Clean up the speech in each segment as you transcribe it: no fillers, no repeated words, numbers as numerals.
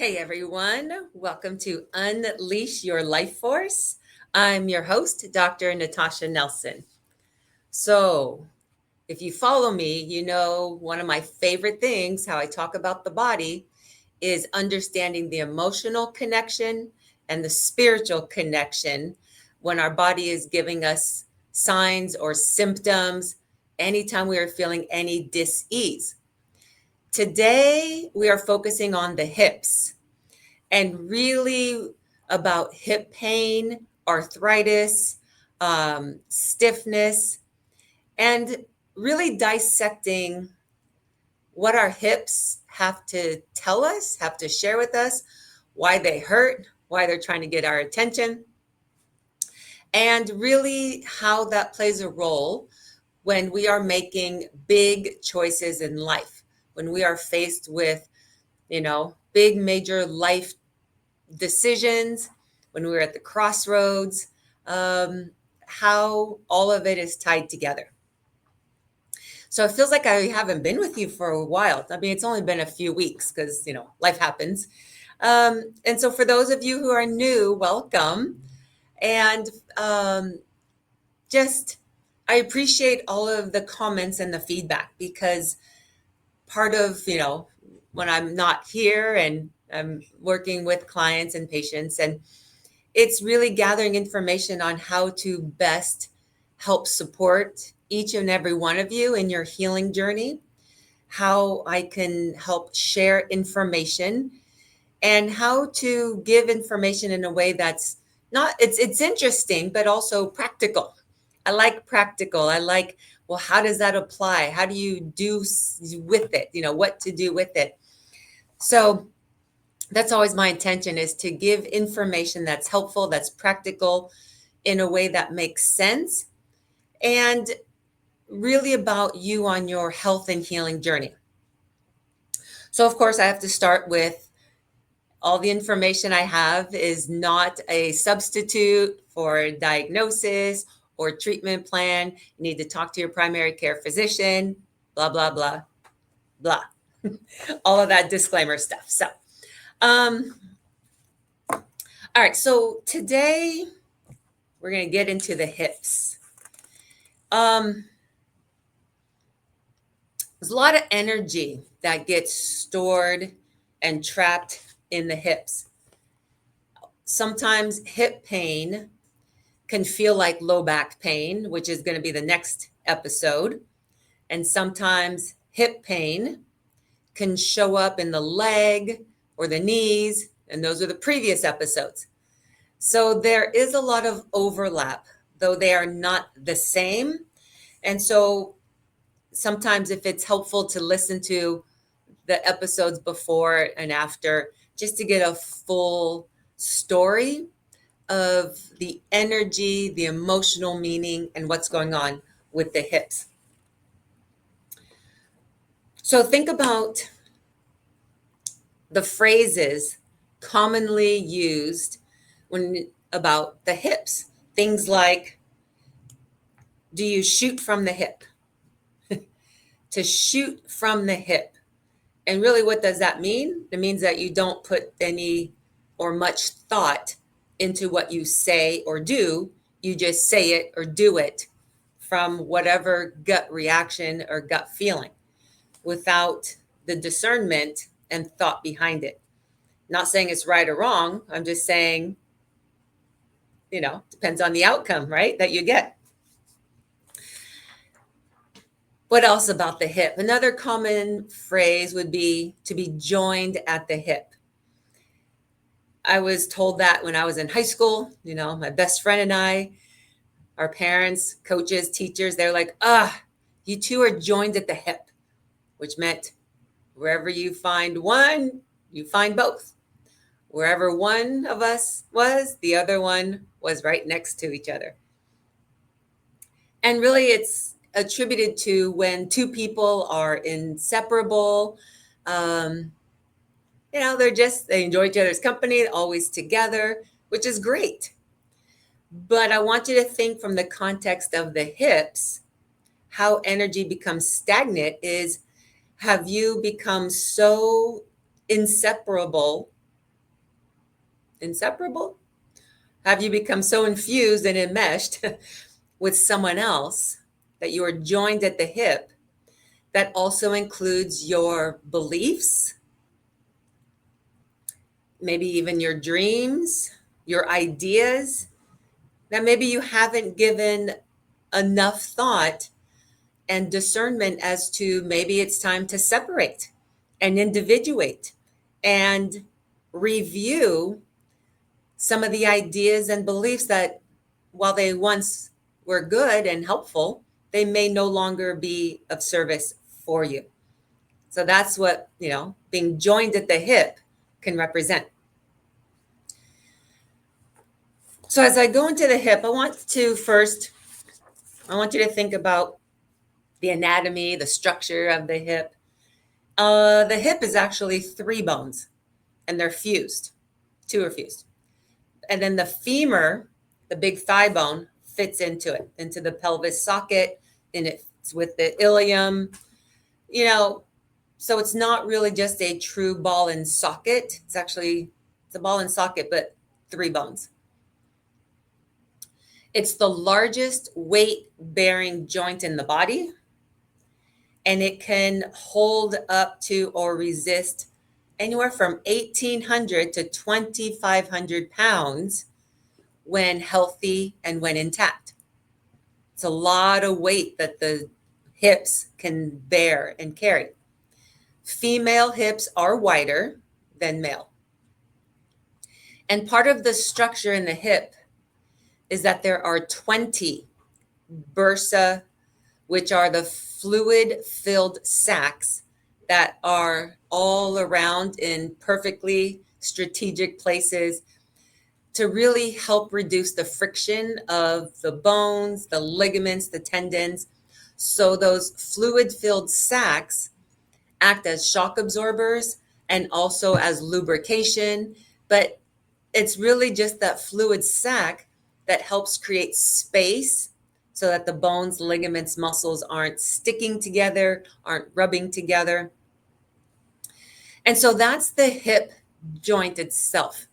Hey everyone, welcome to Unleash Your Life Force. I'm your host, Dr. Natasha Nelson. So, if you follow me, you know one of my favorite things, how I talk about the body, is understanding the emotional connection and the spiritual connection when our body is giving us signs or symptoms anytime we are feeling any dis-ease. Today, we are focusing on the hips and really about hip pain, arthritis, stiffness, and really dissecting what our hips have to tell us, have to share with us, why they hurt, why they're trying to get our attention, and really how that plays a role when we are making big choices in life, when we are faced with, big major life decisions, when we were at the crossroads, how all of it is tied together. So it feels like I haven't been with you for a while. I mean, it's only been a few weeks because, life happens. And so for those of you who are new, welcome. And just, I appreciate all of the comments and the feedback because part of, when I'm not here and I'm working with clients and patients, and it's really gathering information on how to best help support each and every one of you in your healing journey, how I can help share information and how to give information in a way that's not it's interesting but also practical. I like practical. I like, well, how does that apply? How do you do with it? What to do with it. So that's always my intention, is to give information that's helpful, that's practical, in a way that makes sense, and really about you on your health and healing journey. So of course I have to start with all the information I have is not a substitute for diagnosis or treatment plan. You need to talk to your primary care physician, blah blah blah blah. All of that disclaimer stuff. So um all right, so today we're going to get into the hips. Um, there's a lot of energy that gets stored and trapped in the hips. Sometimes hip pain can feel like low back pain, which is going to be the next episode. And sometimes hip pain can show up in the leg or the knees, and those are the previous episodes. So there is a lot of overlap, though they are not the same. And so sometimes if it's helpful to listen to the episodes before and after, just to get a full story of the energy, the emotional meaning, and what's going on with the hips. So think about the phrases commonly used when about the hips. Things like, do you shoot from the hip? To shoot from the hip. And really, what does that mean? It means that you don't put any or much thought into what you say or do. You just say it or do it from whatever gut reaction or gut feeling without the discernment and thought behind it. Not saying it's right or wrong. I'm just saying, depends on the outcome, right, that you get. What else about the hip? Another common phrase would be to be joined at the hip. I was told that when I was in high school. My best friend and I, our parents, coaches, teachers, they're like, you two are joined at the hip, which meant wherever you find one, you find both. Wherever one of us was, the other one was right next to each other. And really, it's attributed to when two people are inseparable. They enjoy each other's company, always together, which is great. But I want you to think from the context of the hips, how energy becomes stagnant is, have you become so inseparable inseparable? Have you become so infused and enmeshed with someone else that you are joined at the hip that also includes your beliefs, maybe even your dreams, your ideas, that maybe you haven't given enough thought and discernment as to maybe it's time to separate and individuate and review some of the ideas and beliefs that, while they once were good and helpful, they may no longer be of service for you. So that's what, being joined at the hip can represent. So as I go into the hip, I want you to think about the anatomy, the structure of the hip. The hip is actually 3 bones, and they're fused. 2 are fused. And then the femur, the big thigh bone, fits into it, into the pelvis socket, and it's with the ilium. So it's not really just a true ball and socket. It's a ball and socket, but 3 bones. It's the largest weight-bearing joint in the body, and it can hold up to or resist anywhere from 1,800 to 2,500 pounds when healthy and when intact. It's a lot of weight that the hips can bear and carry. Female hips are wider than male. And part of the structure in the hip is that there are 20 bursa, which are the fluid-filled sacs that are all around in perfectly strategic places to really help reduce the friction of the bones, the ligaments, the tendons. So those fluid-filled sacs act as shock absorbers and also as lubrication. But it's really just that fluid sac that helps create space so that the bones, ligaments, muscles aren't sticking together, aren't rubbing together. And so that's the hip joint itself.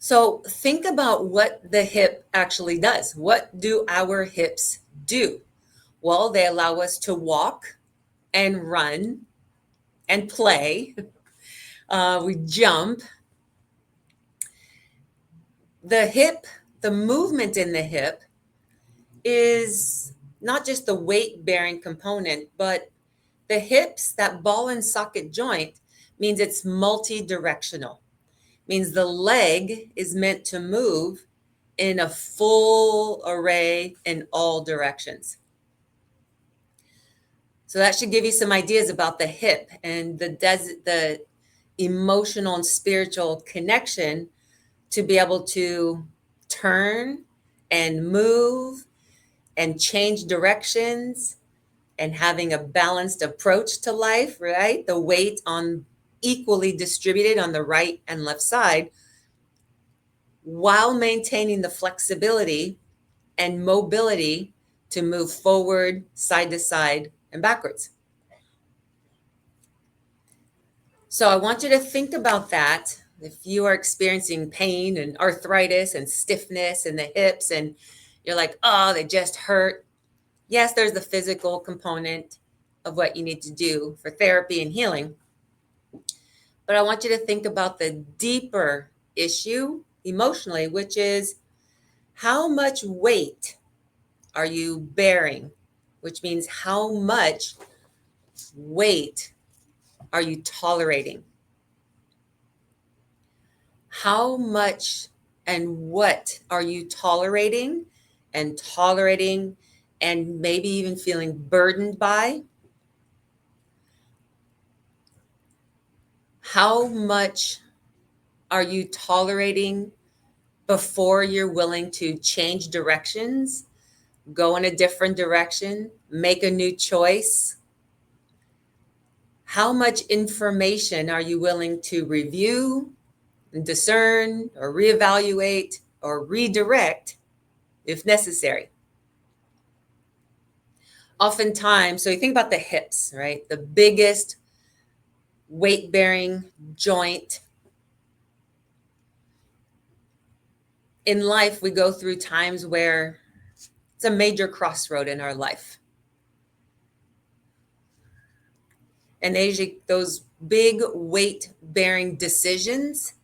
So think about what the hip actually does. What do our hips do? Well, they allow us to walk and run and play. We jump. The movement in the hip is not just the weight-bearing component, but the hips, that ball and socket joint, means it's multi-directional. Means the leg is meant to move in a full array in all directions. So that should give you some ideas about the hip and the emotional and spiritual connection to be able to turn and move and change directions and having a balanced approach to life, right? The weight on equally distributed on the right and left side while maintaining the flexibility and mobility to move forward, side to side, and backwards. So I want you to think about that. If you are experiencing pain and arthritis and stiffness in the hips and you're like, oh, they just hurt. Yes, there's the physical component of what you need to do for therapy and healing. But I want you to think about the deeper issue emotionally, which is how much weight are you bearing? Which means how much weight are you tolerating? How much and what are you tolerating and maybe even feeling burdened by? How much are you tolerating before you're willing to change directions, go in a different direction, make a new choice? How much information are you willing to review and discern or reevaluate or redirect if necessary? Oftentimes, so you think about the hips, right? The biggest weight-bearing joint in life, we go through times where it's a major crossroad in our life. And those big weight bearing decisions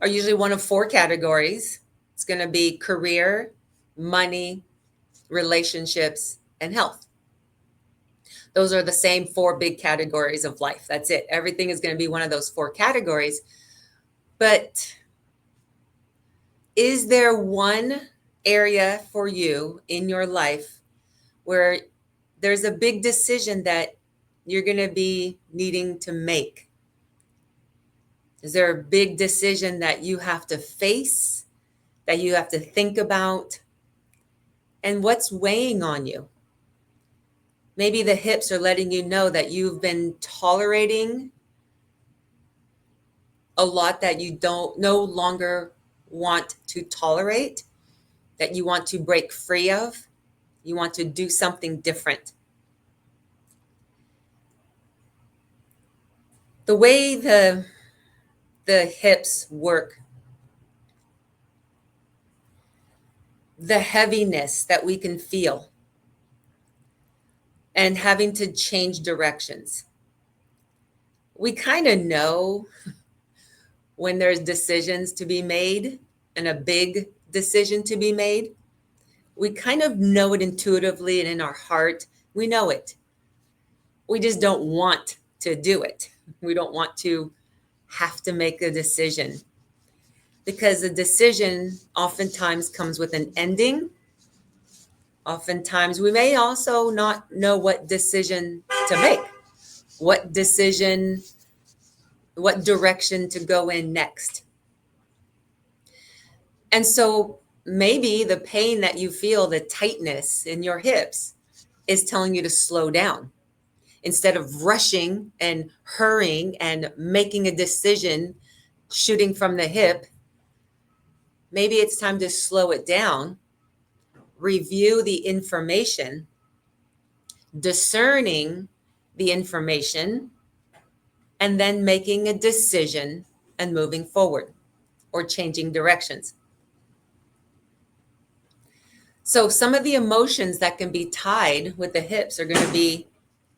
are usually one of four categories. It's going to be career, money, relationships, and health. Those are the same four big categories of life. That's it. Everything is going to be one of those four categories. But is there one area for you in your life where there's a big decision that you're going to be needing to make? Is there a big decision that you have to face, that you have to think about? And what's weighing on you? Maybe the hips are letting you know that you've been tolerating a lot that you don't no longer want to tolerate, that you want to break free of. You want to do something different. The way the hips work, the heaviness that we can feel, and having to change directions. We kind of know when there's decisions to be made and a big decision to be made. We kind of know it intuitively and in our heart. We know it. We just don't want to do it. We don't want to have to make a decision, because a decision oftentimes comes with an ending. Oftentimes we may also not know what decision to make, what decision, what direction to go in next. And so maybe the pain that you feel, the tightness in your hips, is telling you to slow down. Instead of rushing and hurrying and making a decision, shooting from the hip, maybe it's time to slow it down, review the information, discerning the information, and then making a decision and moving forward or changing directions. So some of the emotions that can be tied with the hips are going to be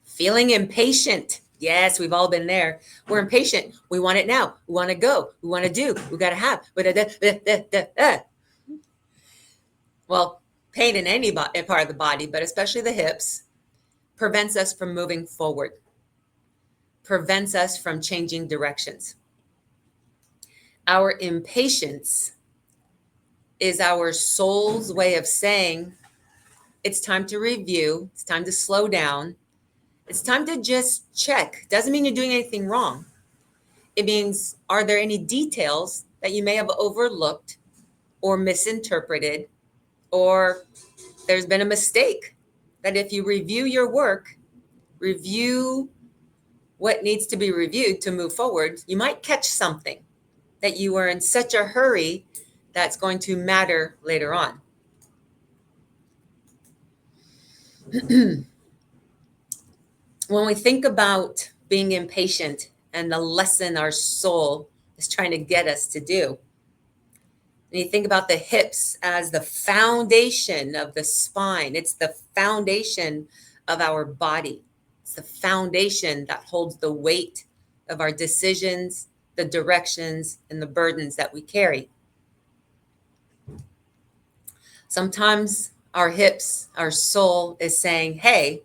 feeling impatient. Yes, we've all been there. We're impatient. We want it now. We want to go. We want to do. We got to have. Well, pain in any part of the body, but especially the hips, prevents us from moving forward, prevents us from changing directions. Our impatience is our soul's way of saying, it's time to review. It's time to slow down. It's time to just check. Doesn't mean you're doing anything wrong. It means, are there any details that you may have overlooked or misinterpreted, or there's been a mistake? That if you review your work, review what needs to be reviewed to move forward, you might catch something that you were in such a hurry that's going to matter later on. When we think about being impatient and the lesson our soul is trying to get us to do, and you think about the hips as the foundation of the spine, it's the foundation of our body. It's the foundation that holds the weight of our decisions, the directions, and the burdens that we carry. Sometimes our hips, our soul is saying, hey,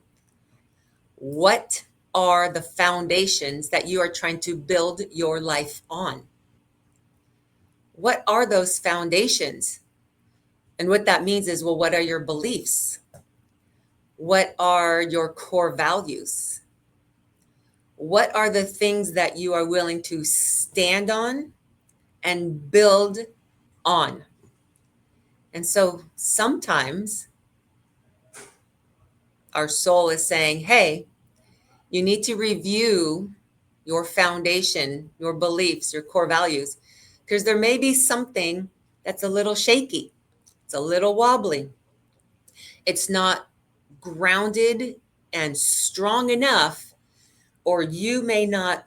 what are the foundations that you are trying to build your life on? What are those foundations? And what that means is, well, what are your beliefs? What are your core values? What are the things that you are willing to stand on and build on? And so sometimes our soul is saying, hey, you need to review your foundation, your beliefs, your core values, because there may be something that's a little shaky. It's a little wobbly. It's not grounded and strong enough, or you may not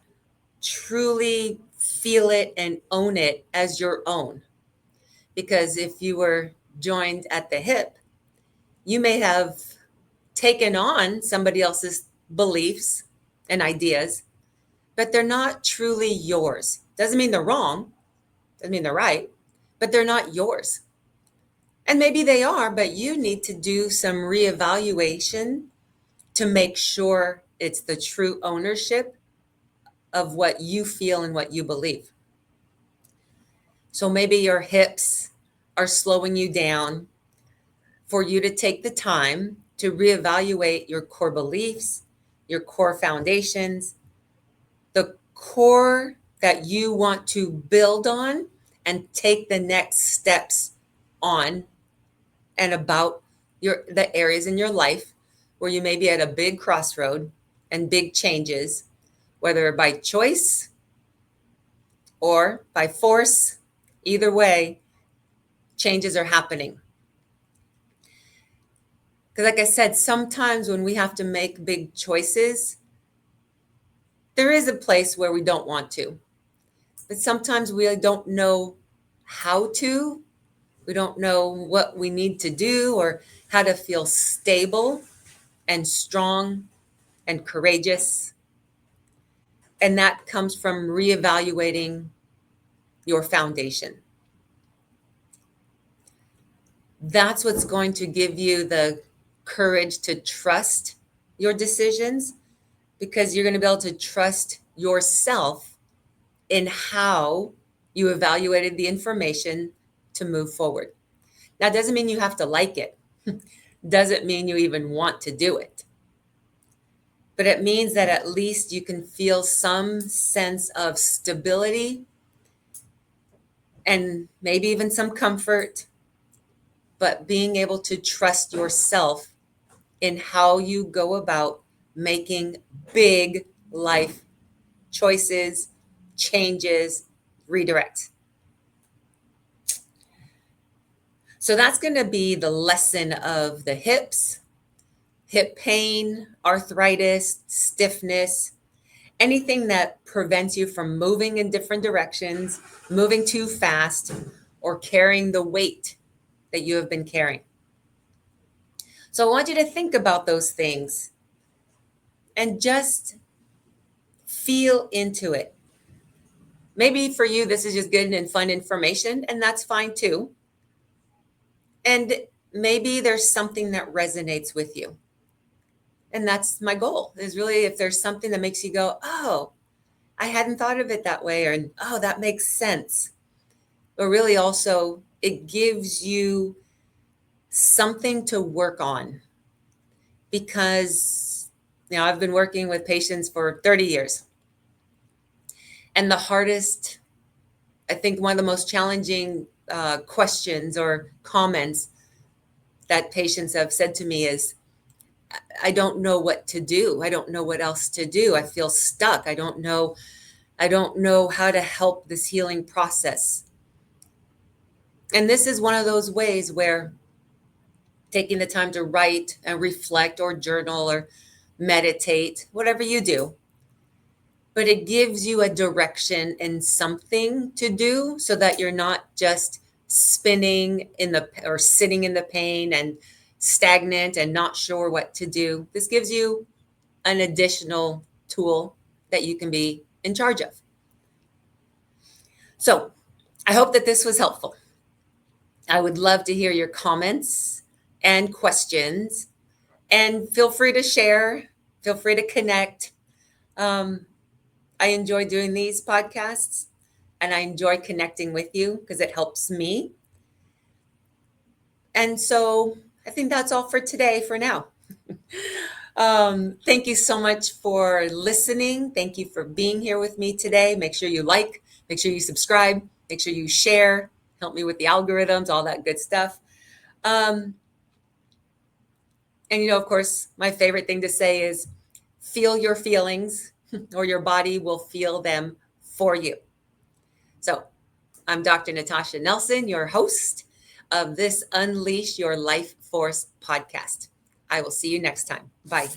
truly feel it and own it as your own. Because if you were joined at the hip, you may have taken on somebody else's beliefs and ideas, but they're not truly yours. Doesn't mean they're wrong, doesn't mean they're right, but they're not yours. And maybe they are, but you need to do some reevaluation to make sure it's the true ownership of what you feel and what you believe. So maybe your hips are slowing you down for you to take the time to reevaluate your core beliefs, your core foundations, the core that you want to build on and take the next steps on and about the areas in your life where you may be at a big crossroad and big changes, whether by choice or by force. Either way, changes are happening. Because like I said, sometimes when we have to make big choices, there is a place where we don't want to. But sometimes we don't know how to. We don't know what we need to do or how to feel stable and strong and courageous. And that comes from reevaluating your foundation. That's what's going to give you the courage to trust your decisions, because you're going to be able to trust yourself in how you evaluated the information to move forward. That doesn't mean you have to like it. Doesn't mean you even want to do it. But it means that at least you can feel some sense of stability and maybe even some comfort, but being able to trust yourself in how you go about making big life choices, changes, redirect. So that's going to be the lesson of the hips, hip pain, arthritis, stiffness, anything that prevents you from moving in different directions, moving too fast, or carrying the weight that you have been carrying. So I want you to think about those things and just feel into it. Maybe for you, this is just good and fun information, and that's fine too. And maybe there's something that resonates with you. And that's my goal, is really if there's something that makes you go, oh, I hadn't thought of it that way, or oh, that makes sense. But really also, it gives you something to work on, because I've been working with patients for 30 years. And the hardest, I think one of the most challenging questions or comments that patients have said to me is, I don't know what to do. I don't know what else to do. I feel stuck. I don't know how to help this healing process. And this is one of those ways where taking the time to write and reflect or journal or meditate, whatever you do, but it gives you a direction and something to do so that you're not just spinning or sitting in the pain and stagnant and not sure what to do. This gives you an additional tool that you can be in charge of. So I hope that this was helpful. I would love to hear your comments and questions, and feel free to share, feel free to connect. I enjoy doing these podcasts, and I enjoy connecting with you because it helps me. And so I think that's all for today for now. Thank you so much for listening. Thank you for being here with me today. Make sure you like, make sure you subscribe, make sure you share, help me with the algorithms, all that good stuff. And, of course, my favorite thing to say is feel your feelings or your body will feel them for you. So I'm Dr. Natasha Nelson, your host of this Unleash Your Life Force podcast. I will see you next time. Bye.